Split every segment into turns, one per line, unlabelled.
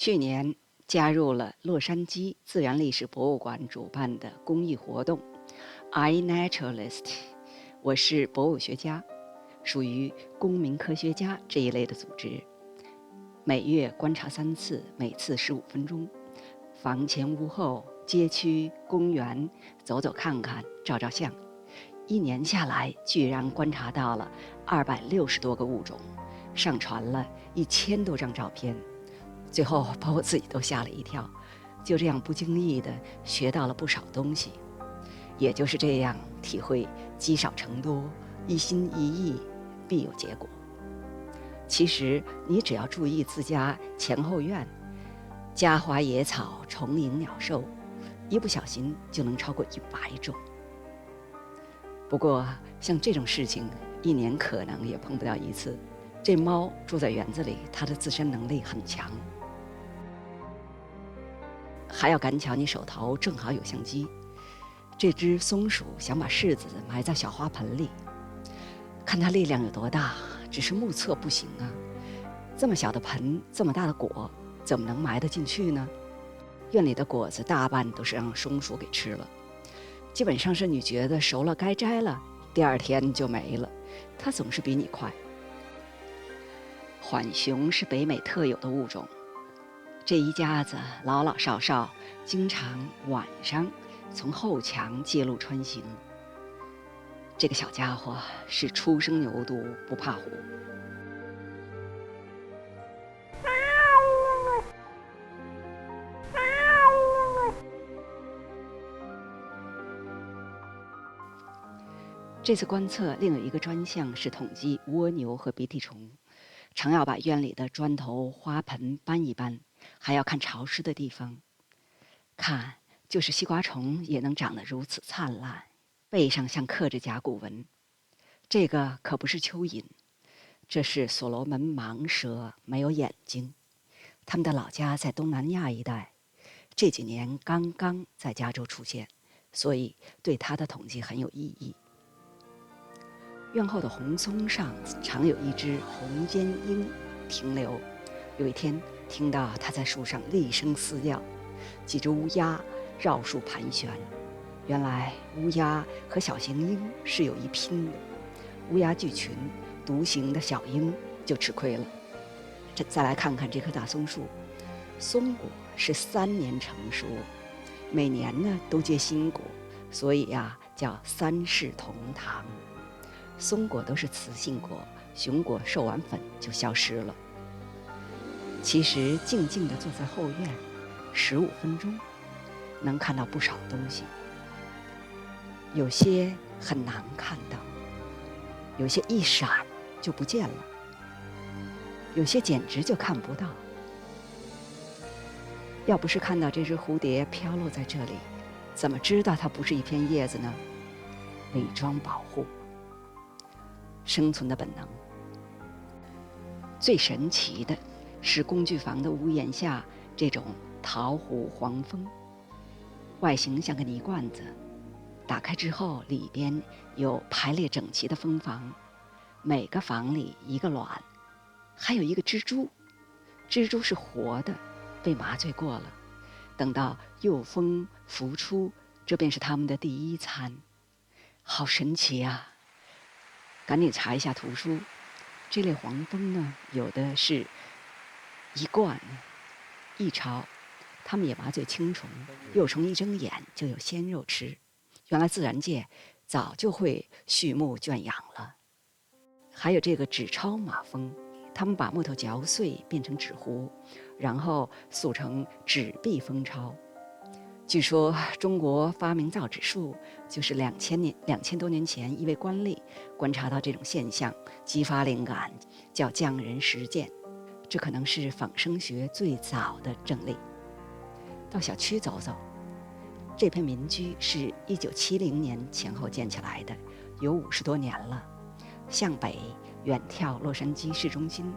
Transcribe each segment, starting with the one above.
去年加入了洛杉矶自然历史博物馆主办的公益活动 iNaturalist， 我是博物学家，属于公民科学家这一类的组织。每月观察3次，每次15分钟，房前屋后、街区、公园走走看看，照照相。1年下来，居然观察到了260多个物种，上传了1000多张照片。最后把我自己都吓了一跳，就这样不经意地学到了不少东西。也就是这样，体会积少成多，一心一意必有结果。其实你只要注意自家前后院，家花野草、虫蝇鸟兽，一不小心就能超过100种。不过像这种事情1年可能也碰不到1次。这猫住在园子里，它的自身能力很强。还要赶巧你手头正好有相机，这只松鼠想把柿子埋在小花盆里，看它力量有多大，只是目测不行啊。这么小的盆，这么大的果，怎么能埋得进去呢？院里的果子大半都是让松鼠给吃了，基本上是你觉得熟了该摘了，第2天就没了。它总是比你快。浣熊是北美特有的物种，这一家子老老少少经常晚上从后墙街路穿行。这个小家伙是初生牛犊不怕虎。这次观测另有一个专项是统计蜗牛和鼻涕虫，常要把院里的砖头、花盆搬一搬，还要看潮湿的地方。看，就是西瓜虫也能长得如此灿烂，背上像刻着甲骨文。这个可不是蚯蚓，这是所罗门盲蛇，没有眼睛。它们的老家在东南亚一带，这几年刚刚在加州出现，所以对它的统计很有意义。院后的红松上常有一只红尖鹰停留。有一天听到它在树上厉声嘶叫，几只乌鸦绕树盘旋。原来乌鸦和小型鹰是有一拼的，乌鸦聚群，独行的小鹰就吃亏了。再来看看这棵大松树，松果是3年成熟，每年呢都结新果，所以叫3世同堂。松果都是雌性果，雄果授完粉就消失了。其实静静地坐在后院15分钟，能看到不少东西。有些很难看到，有些一闪就不见了，有些简直就看不到。要不是看到这只蝴蝶飘落在这里，怎么知道它不是一片叶子呢？伪装保护，生存的本能。最神奇的是工具房的屋檐下这种桃胡黄蜂，外形像个泥罐子，打开之后里边有排列整齐的蜂房，每个房里一个卵，还有一个蜘蛛。蜘蛛是活的，被麻醉过了，等到幼蜂孵出，这便是它们的第1餐。好神奇啊！赶紧查一下图书。这类黄蜂呢，有的是一罐一巢，它们也麻醉青虫，幼虫一睁眼就有鲜肉吃。原来自然界早就会畜牧圈养了。还有这个纸钞马蜂，它们把木头嚼碎变成纸糊，然后塑成纸币蜂钞。据说中国发明造纸术，就是2000多年前一位官吏观察到这种现象，激发灵感，叫匠人实践。这可能是仿生学最早的证例。到小区走走，这片民居是1970年前后建起来的，有50多年了。向北远眺洛杉矶市中心，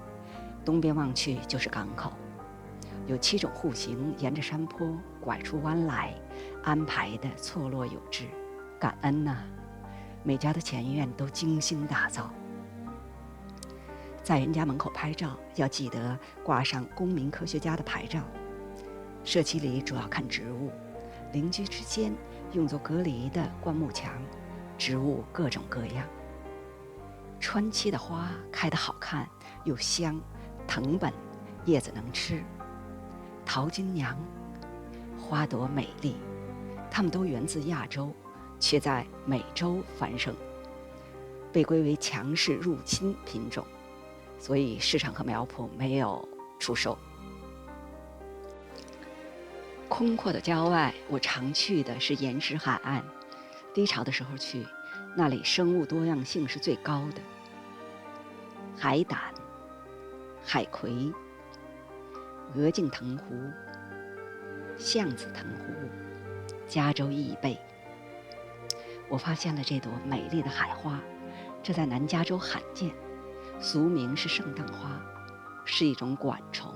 东边望去就是港口。有7种户型沿着山坡拐出弯来，安排的错落有致。感恩呐，每家的前院都精心打造。在人家门口拍照，要记得挂上公民科学家的牌照。社区里主要看植物，邻居之间用作隔离的灌木墙，植物各种各样。川七的花开得好看又香，藤本，叶子能吃。桃金娘，花朵美丽，它们都源自亚洲，却在美洲繁盛，被归为强势入侵品种，所以市场和苗圃没有出售。空阔的郊外，我常去的是岩石海岸，低潮的时候去，那里生物多样性是最高的。海胆、海葵、鹅颈藤壶、橡子藤壶、加州异贝。我发现了这朵美丽的海花，这在南加州罕见，俗名是圣诞花，是一种管虫。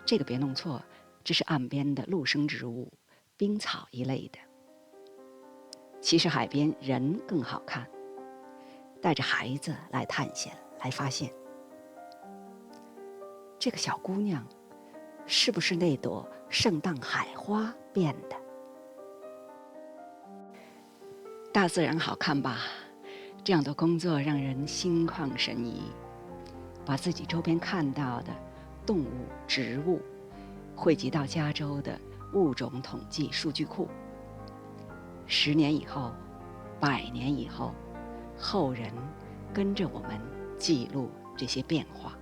这个别弄错，这是岸边的陆生植物，冰草一类的。其实海边人更好看，带着孩子来探险，来发现这个小姑娘是不是那朵圣诞海花变的。大自然好看吧？这样的工作让人心旷神怡，把自己周边看到的动物、植物汇集到加州的物种统计数据库。10年以后，100年以后，后人跟着我们记录这些变化。